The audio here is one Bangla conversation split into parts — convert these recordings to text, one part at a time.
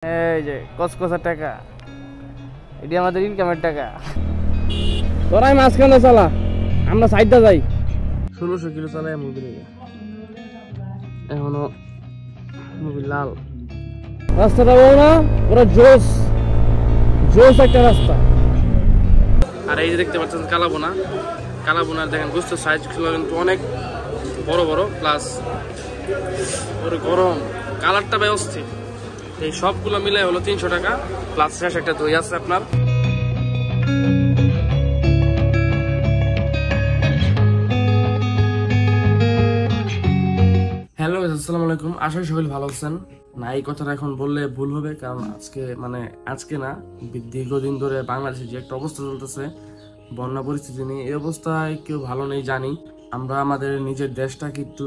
এই যে কসকসের টাকা, এটি আমাদের ইনকামের টাকা। তোরাই মাঝখানে চালা, আমরা সাইডটা যাই। 1600 কিলো চালাই মুভি নিয়ে, এখনো মুভি লাল। রাস্তাটা বলো না, পুরো জোস জোস একটা রাস্তা। আর এই যে দেখতে পাচ্ছেন কালাবোনা, কালাবোনার দেখেন গোস্তের সাইজগুলো কিন্তু অনেক বড় বড়, প্লাস ওর গরম কালারটা ভাই অস্থির। এই সবগুলো মিলে হলো 300 টাকা, প্লাস শেষ একটা দই আছে আপনার। হ্যালো, আসসালামু আলাইকুম। আশা করি সকলে ভালো আছেন। না, এই কথাটা এখন বললে ভুল হবে, কারণ আজকে না দীর্ঘদিন ধরে বাংলাদেশে যে একটা অবস্থা চলতেছে, বন্যা পরিস্থিতি নিয়ে, এই অবস্থায় কেউ ভালো নেই জানি। আমরা আমাদের নিজের দেশটাকে একটু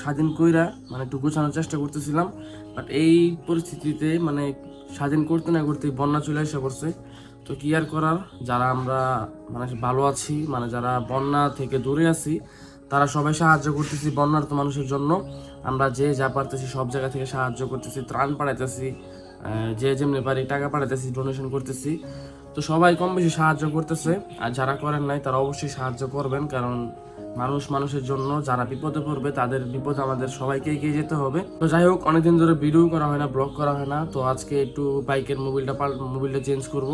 স্বাধীন কইরা একটু গোছানোর চেষ্টা করতেছিলাম, বাট এই পরিস্থিতিতে স্বাধীন করতে না করতে বন্যা চলে এসে পড়ছে। তো কি আর করার, যারা আমরা ভালো আছি, যারা বন্যা থেকে দূরে আছি, তারা সবাই সাহায্য করতেছি বন্যার্ত মানুষের জন্য। আমরা যে যা পারতেছি সব জায়গা থেকে সাহায্য করতেছি, ত্রাণ পাঠাইতেছি, যে যেমনি পারি টাকা পাঠাইতেছি, ডোনেশন করতেছি। তো সবাই কম বেশি সাহায্য করতেছে, আর যারা করেন নাই তারা অবশ্যই সাহায্য করবেন, কারণ মানুষের জন্য যারা বিপদে পড়বে তাদের বিপদ আমাদের সবাইকে এগিয়ে যেতে হবে। তো যাই হোক, অনেকদিন ধরে ভিডিও করা হয় না, ব্লগ করা হয় না, তো আজকে একটু বাইকের মোবিলটা চেঞ্জ করব,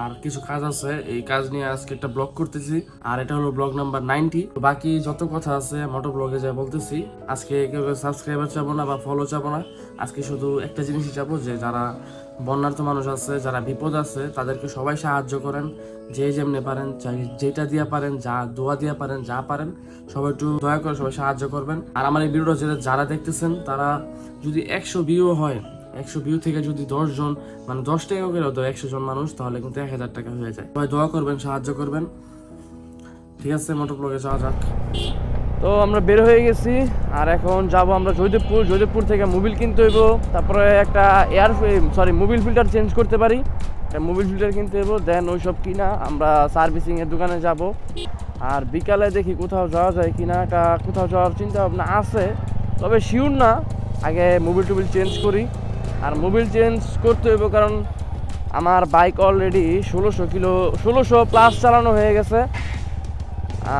আর কিছু কাজ আছে, এই কাজ নিয়ে আজকে একটা ব্লগ করতেছি। আর এটা হলো ব্লগ নাম্বার 90। বাকি যত কথা আছে মোটো ব্লগে যা বলতেছি, আজকে কেউ সাবস্ক্রাইবার চাবো না বা ফলো চাবো না। আজকে শুধু একটা জিনিসই চাবো, যে যারা বন্যার্ত মানুষ আছে, যারা বিপদ আছে, তাদেরকে সবাই সাহায্য করেন, যে যেমনি পারেন, যেটা দিয়া পারেন, যা দোয়া দিয়া পারেন, যা পারেন, সবাই একটু দয়া করে সবাই সাহায্য করবেন। আর আমার এই ভিডিওটা যারা দেখতেছেন, তারা যদি 100 ভিউ হয়, 100 ভিউ থেকে যদি 10 জন 10 টাকা করে দাও 100 জন মানুষ, তাহলে কিন্তু 1000 টাকা হয়ে যায়। সবাই দোয়া করবেন, সাহায্য করবেন। ঠিক আছে, মোটর ব্লগে যাওয়া যাক। তো আমরা বের হয়ে গেছি, আর এখন যাব আমরা জয়দেবপুর থেকে মোবিল কিনতে হইব, তারপরে একটা মোবিল ফিল্টার চেঞ্জ করতে পারি, একটা মোবিল ফিল্টার কিনতে হইব, দেন ওইসব কিনা আমরা সার্ভিসিংয়ের দোকানে যাব। আর বিকালে দেখি কোথাও যাওয়া যায় কিনা, একটা কোথাও যাওয়ার চিন্তা ভাবনা আছে, তবে শিওর না। আগে মোবিল চেঞ্জ করি, আর মোবিল চেঞ্জ করতে হইব, কারণ আমার বাইক অলরেডি 1600 প্লাস চালানো হয়ে গেছে।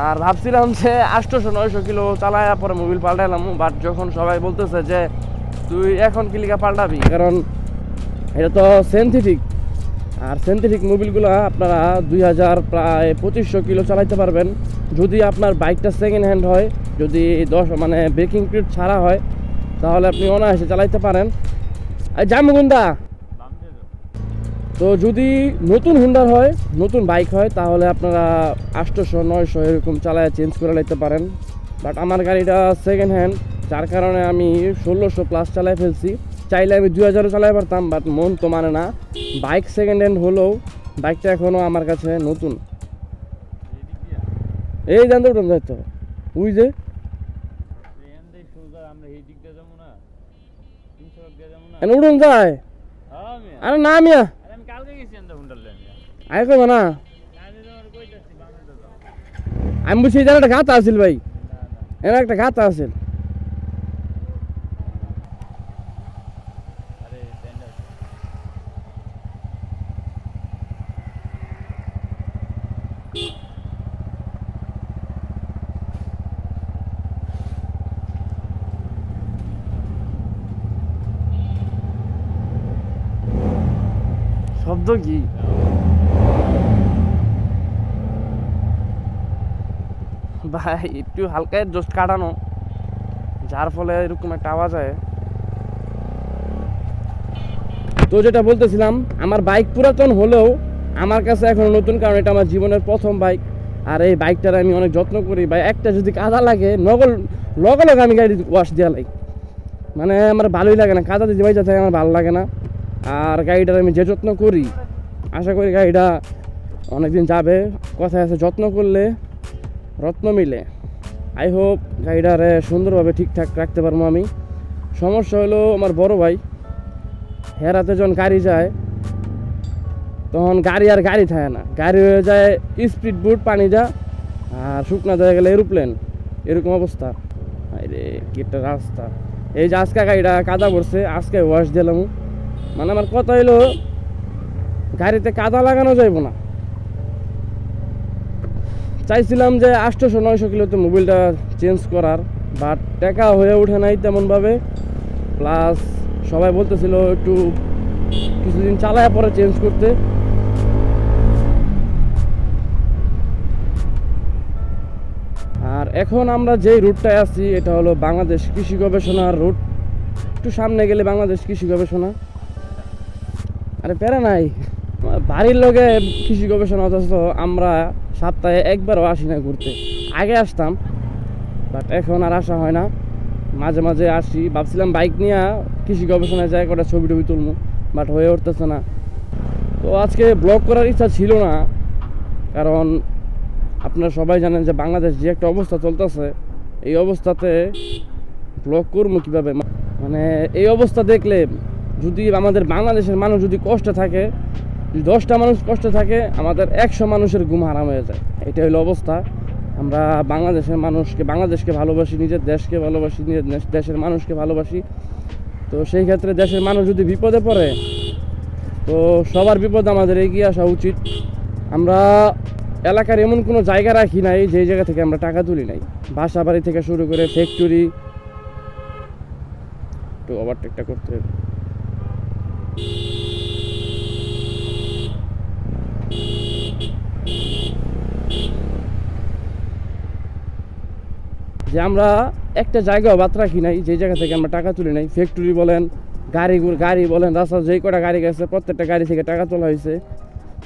আর ভাবছিলাম যে 800-900 কিলো চালায় পরে মোবিল পাল্টাইলাম, বাট যখন সবাই বলতেছে যে তুই এখন কিলিকা পাল্টাবি, কারণ এটা তো সিনথেটিক, আর সিনথেটিক মোবিলগুলো আপনারা 2000 প্রায় 2500 কিলো চালাইতে পারবেন, যদি আপনার বাইকটা সেকেন্ড হ্যান্ড হয়, যদি ব্রেকিং পিরিয়ড ছাড়া হয়, তাহলে আপনি অনায়াসে চালাইতে পারেন। আর জামগুন্দা তো যদি নতুন হুন্ডার হয়, নতুন বাইক হয়, তাহলে আপনারা 800-900 এরকম চালায় চেঞ্জ করে নিতে পারেন। বাট আমার গাড়িটা সেকেন্ড হ্যান্ড, যার কারণে আমি 1600 প্লাস চালাই ফেলছি। চাইলে আমি 2000 চালাই পারতাম, বাট মন তো মানে না। বাইক সেকেন্ড হ্যান্ড হলেও বাইকটা এখনও আমার কাছে নতুন। এই জানতে উঠুন যাইতো ওই যে উঠুন যায়। আরে না মিয়া, আয় কইব না, আমি বুঝছি যেন একটা গাতা আছিল ভাই, এর একটা গাতা আছিল। শব্দ কি? ভাই একটু হালকা জাস্ট কাটানো, যার ফলে এরকম একটা আওয়াজ হয়। তো যেটা বলতেছিলাম, আমার বাইক পুরাতন হলেও আমার কাছে এখন নতুন, কারণ এটা আমার জীবনের প্রথম বাইক। আর এই বাইকটার আমি অনেক যত্ন করি ভাই। একটা যদি কাদা লাগে লগে আমি গাড়ি ওয়াশ দেওয়া লাগে, আমার ভালোই লাগে না, কাদা দিতে বাইচা থাকে আমার ভালো লাগে না। আর গাড়িটার আমি যে যত্ন করি, আশা করি গাড়িটা অনেকদিন যাবে। কথায় আছে, যত্ন করলে রত্ন মিলে। আই হোপ গাড়িটারে সুন্দরভাবে ঠিকঠাক রাখতে পারবো আমি। সমস্যা হলো আমার বড় ভাই, হেরাতে যখন গাড়ি যায়, তখন গাড়ি থাকে না, গাড়ি হয়ে যায় স্পিড বোট, পানি যা, আর শুকনা হয়ে গেলে এরোপ্লেন, এরকম অবস্থা। আরে কি একটা রাস্তা। এই যে আজকে গাড়িটা কাদা পড়ছে, আজকে ওয়াশ দিলাম, মানে আমার কথা হইলো গাড়িতে কাদা লাগানো যাইব না। চাইছিলাম যে 800-900 কিলোতে মোবিলটা চেঞ্জ করার, বাট টাকা হয়ে ওঠে নাই তেমনভাবে। প্লাস সবাই বলতেছিল একটু কিছুদিন চালায় পরে চেঞ্জ করতে। আর এখন আমরা যেই রুটটায় আছি এটা হলো বাংলাদেশ কৃষি গবেষণার রুট। একটু সামনে গেলে বাংলাদেশ কৃষি গবেষণা। আরে প্যারা নাই, বাড়ির লোকে কৃষি গবেষণা, অথচ আমরা সপ্তাহে একবারও আসি না ঘুরতে। আগে আসতাম, বাট এখন আর আসা হয় না। মাঝে মাঝে আসি, ভাবছিলাম বাইক নিয়ে কৃষি গবেষণায় যাই কটা ছবি টবি তুলবো, বাট হয়ে উঠতেছে না। তো আজকে ব্লগ করার ইচ্ছা ছিল না, কারণ আপনারা সবাই জানেন যে বাংলাদেশ যে একটা অবস্থা চলতেছে, এই অবস্থাতে ব্লগ করবো কীভাবে? মানে এই অবস্থা দেখলে যদি আমাদের বাংলাদেশের মানুষ যদি কষ্টে থাকে, যদি 10টা মানুষ কষ্টে থাকে, আমাদের 100 মানুষের ঘুম হারাম হয়ে যায়। এটা হলো অবস্থা। আমরা বাংলাদেশকে ভালোবাসি, নিজের দেশকে ভালোবাসি, নিজের দেশের মানুষকে ভালোবাসি। তো সেই ক্ষেত্রে দেশের মানুষ যদি বিপদে পড়ে, তো সবার বিপদ আমাদের এগিয়ে আসা উচিত। আমরা এলাকার এমন কোনো জায়গা রাখি নাই যেই জায়গা থেকে আমরা টাকা তুলি নাই। বাসা বাড়ি থেকে শুরু করে ফ্যাক্টরি, একটু ওভারটেকটা করতে হবে। যে আমরা একটা জায়গাও বাদ রাখি নাই যে জায়গা থেকে আমরা টাকা তুলি নাই। ফ্যাক্টরি বলেন, গাড়ি বলেন, রাস্তা যেই কটা গাড়ি গেছে প্রত্যেকটা গাড়ি থেকে টাকা তোলা হয়েছে।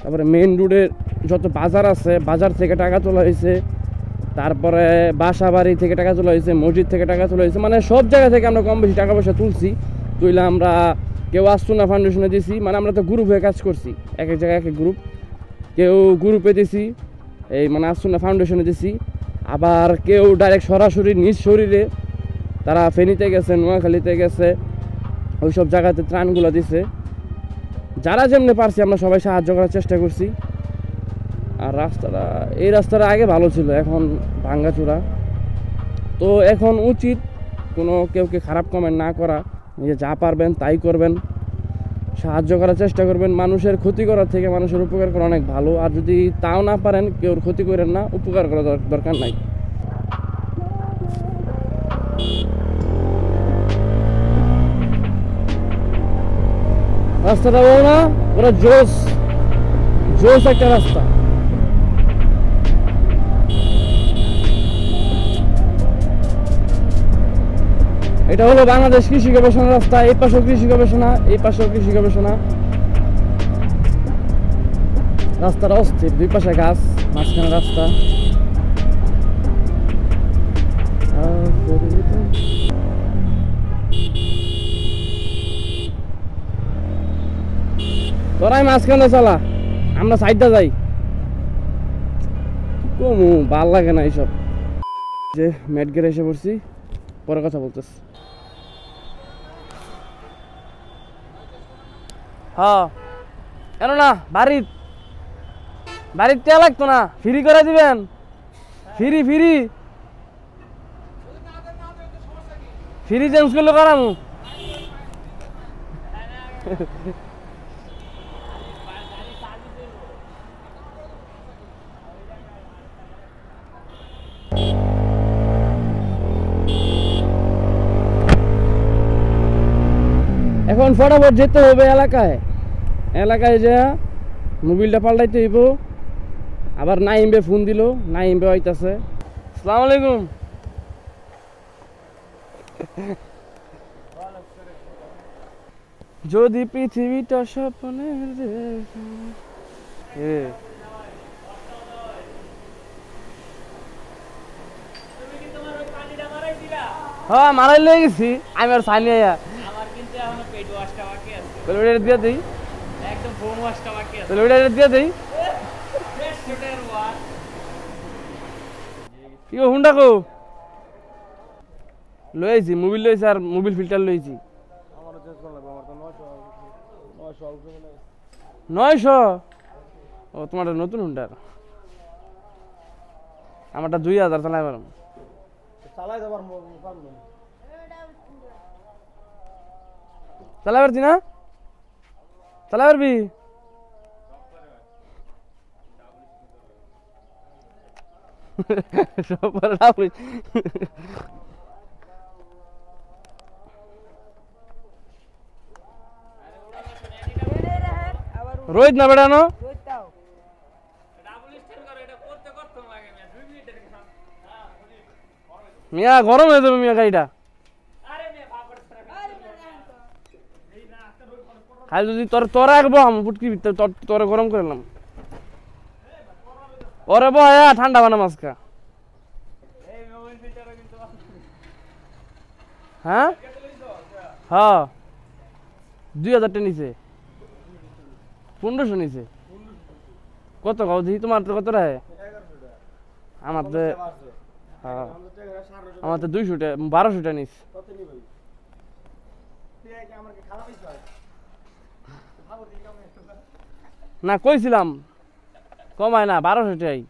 তারপরে মেইন রোডের যত বাজার আছে, বাজার থেকে টাকা তোলা হয়েছে। তারপরে বাসা বাড়ি থেকে টাকা তোলা হয়েছে, মসজিদ থেকে টাকা তোলা হয়েছে। মানে সব জায়গা থেকে আমরা কম বেশি টাকা পয়সা তুলছি। তুইলে আমরা কেউ আসুনা ফাউন্ডেশনে দিছি, মানে আমরা তো গ্রুপ হয়ে কাজ করছি, এক এক জায়গায় এক এক গ্রুপ। কেউ গ্রুপে দিছি, এই মানে আসুনা ফাউন্ডেশনে দিছি। আবার কেউ ডাইরেক্ট সরাসরি নিজ শরীরে, তারা ফেনীতে গেছে, নোয়াখালীতে গেছে, ওই সব জায়গাতে ত্রাণগুলো দিছে। যারা যেমনি পারছি আমরা সবাই সাহায্য করার চেষ্টা করছি। আর এই রাস্তাটা আগে ভালো ছিল, এখন ভাঙ্গাচোরা। তো এখন উচিত কেউকে খারাপ কমেন্ট না করা, নিজে যা পারবেন তাই করবেন, সাহায্য করার চেষ্টা করবেন। মানুষের ক্ষতি করার থেকে মানুষের উপকার করা অনেক ভালো। আর যদি তাও না পারেন, কেউর ক্ষতি করেন না, উপকার করা দরকার নাই। রাস্তাটা বল না, ওরা জোস একটা রাস্তা। এটা হলো বাংলাদেশ কৃষি গবেষণা রাস্তা। এই পাশেও কৃষি গবেষণা, এই পাশেও কৃষি গবেষণা। রাস্তাটা অস্থির, দুই পাশে গাছ, মাঝখানে রাস্তা। তোরাই মাঝখানে চালা, আমরা সাইডটা যাই। কমু ভাল লাগে না এইসব। যে মেটগেট এসে পড়ছি, পরে কথা বলতেছি। হ্যাঁ কেন না, বাড়ির তে লাগতো না, ফ্রি করে দিবেন। ফ্রি চেঞ্জ করলে করামু। এখন ফটাফট যেতে হবে এলাকায় যে মোবিলটা পাল্টাইতে হইব। আবার নাইমবে ফোন দিল, নাইমবে হইতাছে। আসসালামু আলাইকুম। যদি পৃথিবীটা স্বপ্নের হ্যাঁ মারাই লয়ে গেছি আমি, আর সাইনি দিয়ে দিই, দিয়ে দিই। কি হুন্ডা কো লইছি, মোবিল লইছি আর মোবিল ফিল্টার লইছি। 900? ও তোমার নতুন হুন্ডার, আমারটা 2000 চালাই পারো। চালাই পারছি না। চালা পারবি? রোহিত না বেড়ানো মিয়া গরম হয়ে যাবে মিয়া গাড়িটা খালি যদি তোরা রাখবো আমি ফুটকি তোরা গরম করে নিলাম ওরে বয়া ঠান্ডা বানা মাছকা হ্যাঁ হ্যাঁ 2000 টাকা নিচে 1500 নিচে কত কাউ দিই তোমার তো কত রে আমার তো হ্যাঁ আমার তো 200 টাকা 1200 টাকা নিস না কইছিলাম কমায় না 1200 টাকাই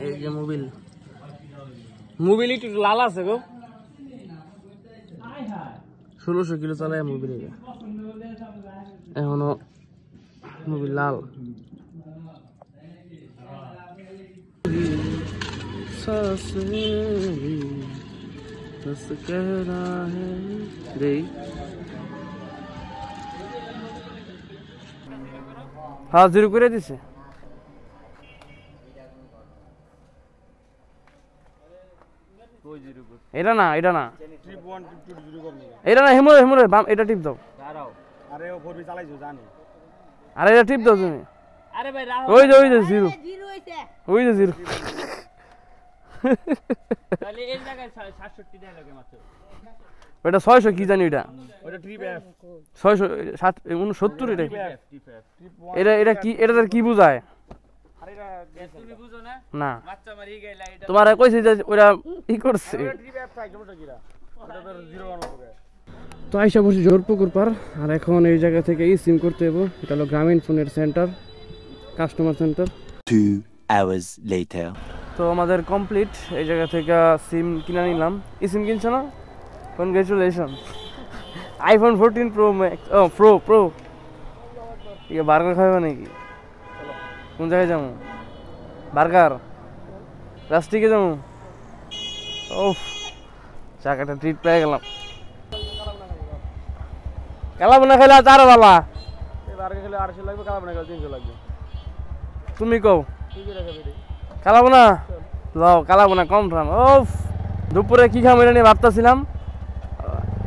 এই যে মোবিল একটু লাল আছে গো 1600 কিলো চালায় মোবিল এখনো মোবিল লাল হ্যাঁ জিরো করে দিছে এটা না এটা না এটা না হেমরে হেমরে বাম এটা টিপ দাও আরে ও ফোরবি চালাইছো জানি আরে এটা টিপ দাও তুমি আরে ভাই রাহুল ওই যে জিরো হইছে ওই যে জিরো তাহলে এই জায়গায় 67 টাকা লাগে মাত্র ওটা 600 কি জানি এটা ওটা ট্রিপ এফ 669 এটা এটা কি এটা কি বোঝায় আরে এটা তুমি বুঝো না না বাচ্চা মারি গেলা এটা তোমারে কইছি যে ওরা ই করছে ট্রিপ এফ চাই ওটা কিরা ওটা তো 01 হবে তো আইসা বসে জোরপুকুর পার আর এখন এই জায়গা থেকে ই সিম করতে হবে এটা হলো গ্রামীণ ফোনের centre customer centre 2 hours later তো আমাদের কমপ্লিট এই জায়গা থেকে সিম কিনে নিলাম ই সিম কিনছো না কনগ্রাচুলেশন আইফোন 14 প্রো ম্যাক্স ও প্রো ইয়ে বার্গার খাবে নাকি কোন জায়গায় যাবো বার্গার রাস্টিকে যাবো ওফ চাকাটা ট্রিট পেয়ে গেলাম কালাবোনা খেলে আরো ভালো বার্গার খেলে 800 লাগবে কালাবোনা খেলে 300 লাগবে তুমি কও কালাবোনা লও কালাবোনা কম দাম ওফ দুপুরে কি খাবো এটা নিয়ে ভাবতেছিলাম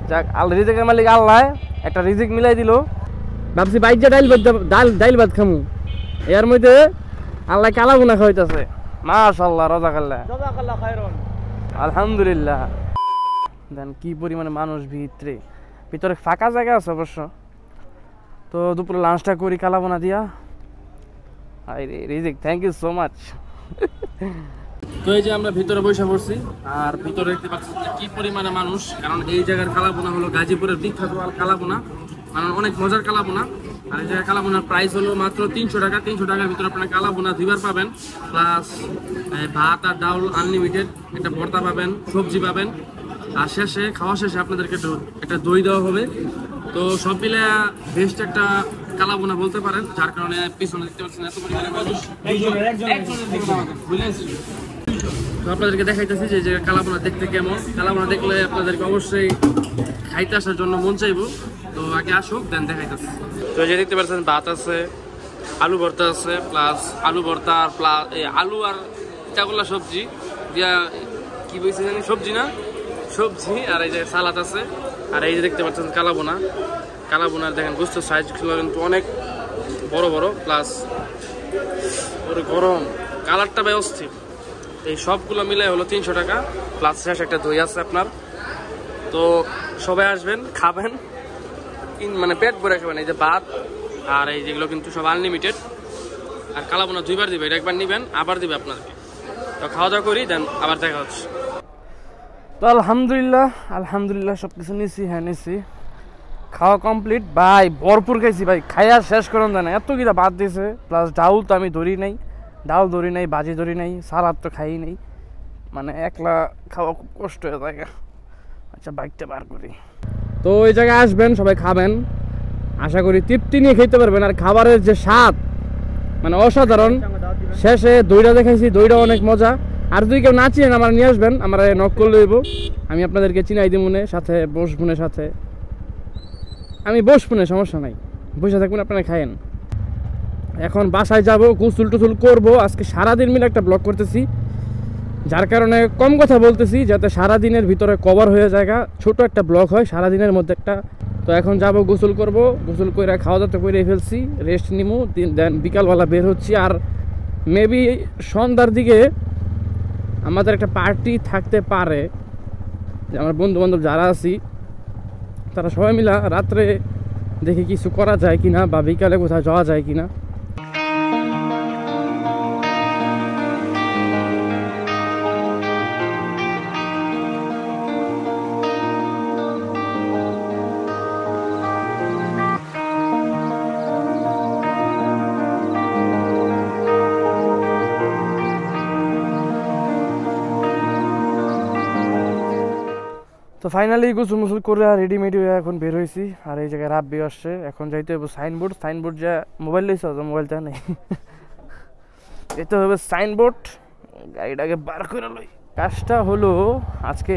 যাক রিজিকের মালিক আল্লাহ একটা রিজিক মিলাই দিল ভাবছি বাইজা ডাইল ভাত খামু এর মধ্যে আল্লাহ কালাবোনা খাওয়াইতেছে মাশাআল্লাহ রাজাকাল্লাহ খায়রন আলহামদুলিল্লাহ দেন কি পরিমাণে মানুষ ভিতরে ফাঁকা জায়গা আছে অবশ্য তো দুপুরে লাঞ্চটা করি কালাবোনা দিয়া আরে রিজিক থ্যাংক ইউ সো মাচ তো এই যে আমরা ভিতরে বসে পড়ছি আর ভিতরে দেখতে পাচ্ছি কি পরিমাণে মানুষ কারণ এই জায়গার কালাবোনা হলো গাজীপুরের বিখ্যাত কালাবোনা মানে অনেক মজার কালাবোনা আর এই জায়গার কালাবোনার প্রাইস হলো মাত্র 300 টাকা 300 টাকার ভিতরে আপনারা কালাবোনা দুইবার পাবেন প্লাস ভাত আর ডাউল আনলিমিটেড একটা ভর্তা পাবেন সবজি পাবেন আর শেষে খাওয়া শেষে আপনাদেরকে একটা দই দেওয়া হবে তো সব মিলে বেস্ট একটা কালাবোনা বলতে পারেন যার কারণে পিছনে দেখতে পাচ্ছেন এত পরিমাণে মানুষ তো আপনাদেরকে দেখাইতেছি যে যে কালাবোনা দেখতে কেমন কালাবোনা দেখলে আপনাদেরকে অবশ্যই খাইতে আসার জন্য মন চাইবো তো আগে আসুক দেন দেখাইতেছি তো যে দেখতে পাচ্ছেন ভাত আছে আলু ভর্তা আছে প্লাস আলু ভর্তা আর প্লাস আলু আর চাগুলা সবজি দিয়া কি বলছে জানি সবজি না সবজি আর এই যে সালাদ আছে আর এই যে দেখতে পাচ্ছেন কালাবোনার দেখেন গোস্তের সাইজগুলো কিন্তু অনেক বড় বড় প্লাস ওরে গরম কালারটা ব্যবস্থিত এই সবগুলো মিলে হলো 300 টাকা প্লাস শেষ একটা দই আছে আপনার তো সবাই আসবেন খাবেন মানে পেট ভরে খাবেন এই যে ভাত আর এই যেগুলো কিন্তু সব আনলিমিটেড আর কালাবোনা দুইবার দিবে এটা একবার নিবেন আবার দিবে আপনাদেরকে তো খাওয়া দাওয়া করি দেন আবার দেখা হচ্ছে তো আলহামদুলিল্লাহ সব কিছু নিছি হ্যাঁ নিছি খাওয়া কমপ্লিট ভাই ভরপুর খাইছি ভাই খাইয়া শেষ করেন জানে এত কিটা বাদ দিয়েছে প্লাস ডাউল তো আমি ধরি নাই ডাউল ধরি নাই বাজি ধরি নাই সালাদ তো খাই নাই মানে একলা খাওয়া খুব কষ্ট হয়ে যায় আচ্ছা বাইকটা বার করি তো ওই জায়গায় আসবেন, সবাই খাবেন, আশা করি তৃপ্তি নিয়ে খেতে পারবেন। আর খাবারের যে স্বাদ মানে অসাধারণ। শেষে দইটা দেখাইছি, দইটা অনেক মজা। আর যদি কেউ না চিনেন আমার নিয়ে আসবেন, আমরা নক করে লইব, আমি আপনাদেরকে চিনাই দিব মনে সাথে বসবুনের সাথে। আমি বসবুনে, সমস্যা নাই, বসে থাকবেন, আপনারা খায়েন। এখন বাসায় যাব, গোসল টুসুল করবো। আজকে সারাদিন মিলে একটা ব্লগ করতেছি, যার কারণে কম কথা বলতেছি, যাতে সারাদিনের ভিতরে কভার হয়ে যায়, ছোট একটা ব্লগ হয় সারাদিনের মধ্যে একটা। তো এখন যাব, গোসল করব, গোসল করে খাওয়া দাওয়া করে ফেলছি, রেস্ট নিবো, দেন বিকালবেলা বের হচ্ছি। আর মেবি সন্ধ্যার দিকে আমাদের একটা পার্টি থাকতে পারে, যে আমার বন্ধু বান্ধব যারা আছি তারা সবাই মিলা রাত্রে দেখি কিছু করা যায় কিনা, বা বিকালে কোথাও যাওয়া যায় কিনা। তো ফাইনালি গোসল মুসল করে রেডিমেড হয়ে এখন বের হয়েছি। আর এই জায়গায় রাব্বি আসছে, এখন যাইতে হবে সাইনবোর্ড যা মোবাইল লইছ, মোবাইলটা নেই, যেতে হবে সাইনবোর্ড, গাড়িটাকে বার করে লই। কাজটা হলো আজকে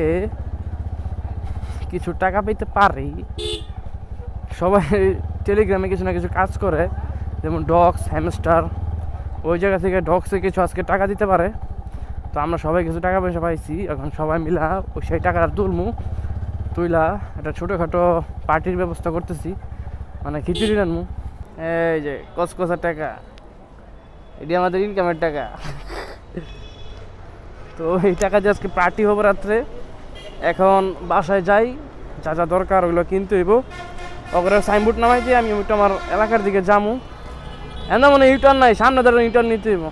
কিছু টাকা পেতে পারি। সবাই টেলিগ্রামে কিছু না কিছু কাজ করে, যেমন ডগস, হ্যামস্টার, ওই জায়গা থেকে ডগসে কিছু আজকে টাকা দিতে পারে। তো আমরা সবাই কিছু টাকা পয়সা পাইছি, এখন সবাই মিলা ওই সেই টাকাটা তুইলা একটা ছোটোখাটো পার্টির ব্যবস্থা করতেছি, মানে খিচুড়ি রানমু। এই যে কসকসা টাকা, এটি আমাদের ইনকামের টাকা। তো এই টাকা দিয়ে আজকে পার্টি হবো রাত্রে। এখন বাসায় যাই, যা যা দরকার ওগুলো কিনতে হইব। ওগুলো সাইনবোর্ড নামাই দিয়ে আমি ওইটা আমার এলাকার দিকে যামু। এমন মনে ইউটার্ন নাই, সামনে ধরে ইউটার্ন নিতে হইব।